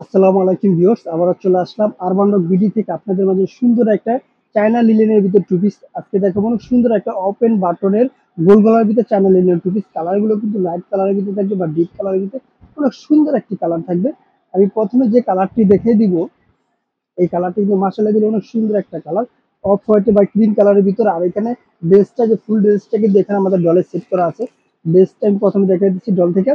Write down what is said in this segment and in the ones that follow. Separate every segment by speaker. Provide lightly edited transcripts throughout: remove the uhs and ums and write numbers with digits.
Speaker 1: আসসালামু আলাইকুম ভিউয়ার্স, আবারও চলে আসলাম আরবান রক বিডি থেকে আপনাদের মাঝে সুন্দর একটা চায়না লিলেনের ভিতর টু পিস আজকে দেখাবো। অনেক সুন্দর একটা ওপেন বাটনের গোল গলার ভিতরে চায়না লিলেনের টু পিস। কালারগুলো কিন্তু লাইট কালারের ভিতরে থাকবে বা ডিপ কালারের ভিতরে অনেক সুন্দর একটি কালার থাকবে। আমি প্রথমে যে কালারটি দেখিয়ে দিব, এই কালারটি কিন্তু মার্শাল্লাহ দিলে অনেক সুন্দর একটা কালার, অফ হোয়াইট বা ক্রিম কালারের ভিতরে। আর এখানে ড্রেসটা যে ফুল ড্রেসটা কিন্তু এখানে আমাদের ডলে সেট করা আছে। ড্রেসটা আমি প্রথমে দেখিয়ে দিচ্ছি ডল থেকে,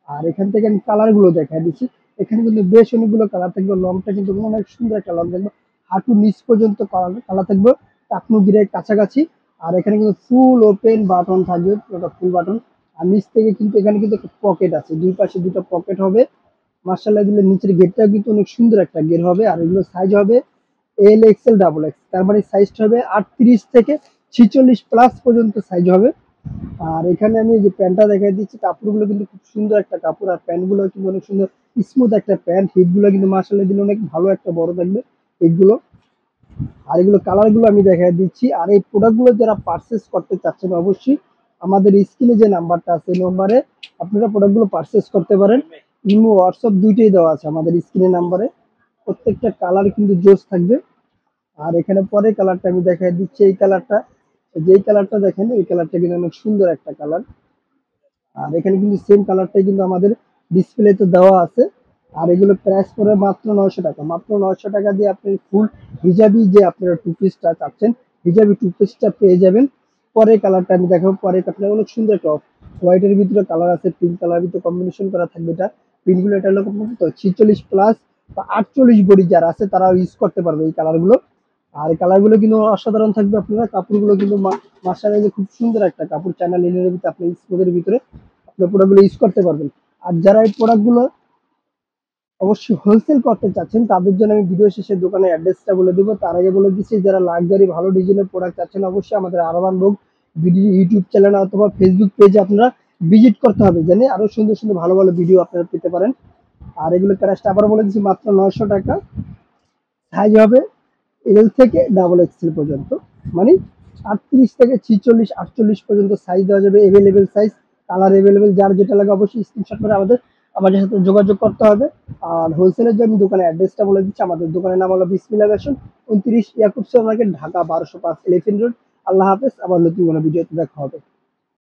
Speaker 1: আর এখান থেকে আমি কালারগুলো দেখাই দিচ্ছি। এখানে কিন্তু বেশ অনেকগুলো কালার থাকবে, লংটা কিন্তু অনেক সুন্দর একটা লং থাকবে, হাঁটু নিচ পর্যন্ত কালার থাকবে টাকনু গিরের কাছাকাছি। আর এখানে কিন্তু ফুল ওপেন বাটন থাকবে, ওটা ফুল বাটন। আর নিচ থেকে কিন্তু এখানে কিন্তু একটা পকেট আছে, দুই পাশে দুটো পকেট হবে। মার্শাল্লাহ দিলে নিচের গেটটা কিন্তু অনেক সুন্দর একটা গেট হবে। আর এগুলো সাইজ হবে এল এক্সেল ডাবল এক্স, তার মানে সাইজটা হবে 38 থেকে 46 প্লাস পর্যন্ত সাইজ হবে। আর এখানে আমি যে প্যান্টটা দেখাই দিচ্ছি, কাপড়গুলো কিন্তু খুব সুন্দর একটা কাপড়, আর প্যান্টগুলো কিন্তু অনেক সুন্দর স্মুথ একটা প্যান্ট। হিটগুলো কিন্তু মার্শাল্লাহ দিলে অনেক ভালো একটা বড় থাকবে এগুলো। আর এগুলো কালারগুলো আমি দেখাই দিচ্ছি। আর এই প্রোডাক্টগুলো যারা পারচেস করতে চাচ্ছেন অবশ্যই আমাদের স্ক্রিনে যে নাম্বারটা আছে এই নম্বরে আপনারা প্রোডাক্টগুলো পারচেস করতে পারেন। ইমো হোয়াটসঅ্যাপ দুইটাই দেওয়া আছে আমাদের স্ক্রিনে নাম্বারে। প্রত্যেকটা কালার কিন্তু জোস থাকবে। আর এখানে পরের কালারটা আমি দেখাই দিচ্ছি, এই কালারটা, যেই কালারটা দেখেন এই কালারটা কিন্তু অনেক সুন্দর একটা কালার। আর এখানে কিন্তু সেম কালারটাই কিন্তু আমাদের ডিসপ্লেতে দেওয়া আছে। আর এগুলো প্রাইস পড়ে মাত্র 900 টাকা। মাত্র 900 টাকা দিয়ে আপনি ফুল হিজাবি যে আপনারা টু পিসটা চাচ্ছেন, হিজাবি টু পিসটা পেয়ে যাবেন। পরের কালারটা আমি দেখাবো। পরের কালারটা অনেক সুন্দর একটা হোয়াইটের ভিতরে কালার আছে, পিঙ্ক কালার ভিতরে কম্বিনেশন করা থাকবে। এটা পিনগুলো এটা হলো তো 46 প্লাস বা 48 বডি যারা আছে তারা ইউজ করতে পারবে এই কালারগুলো। আর এই কালারগুলো কিন্তু অসাধারণ থাকবে। আপনারা কাপড়গুলো কিন্তু মার্শাল্লাহ খুব সুন্দর একটা কাপড়, চায়না লিনেনের ভিতরে আপনি স্মুথের ভিতরে আপনার প্রোডাক্টগুলো ইউজ করতে পারবেন। আর যারা এই প্রোডাক্টগুলো অবশ্যই হোলসেল করতে চাচ্ছেন তাদের জন্য আমি ভিডিও শেষে দোকানের অ্যাড্রেসটা বলে দেবো। তার আগে বলে দিচ্ছি, যারা লাক্সারি ভালো ডিজাইনের প্রোডাক্ট চাচ্ছেন অবশ্যই আমাদের আরবান বুক ভিডিও ইউটিউব চ্যানেল অথবা ফেসবুক পেজে আপনারা ভিজিট করতে হবে, জানি আরো সুন্দর সুন্দর ভালো ভালো ভিডিও আপনারা পেতে পারেন। আর এগুলো প্রাইসটা আবার বলে দিচ্ছি, মাত্র 900 টাকা। সাইজ হবে এল থেকে ডাবল এক্সেল পর্যন্ত, মানে 38 থেকে 46 48 পর্যন্ত সাইজ দেওয়া যাবে। এভেলেবেল সাইজ, কালার এভেলেবেল, যার যেটা লাগে অবশ্যই স্ক্রিনশট করে আমাদের সাথে যোগাযোগ করতে হবে। আর হোলসেলের জন্য দোকানের অ্যাড্রেসটা বলে দিচ্ছি। আমাদের দোকানের নাম হলো Bismillah fashion, 29 Yakub super market, Dhaka 1205 elephant road. আল্লাহ হাফেজ, আবার নতুন কোনো ভিডিওতে দেখা হবে।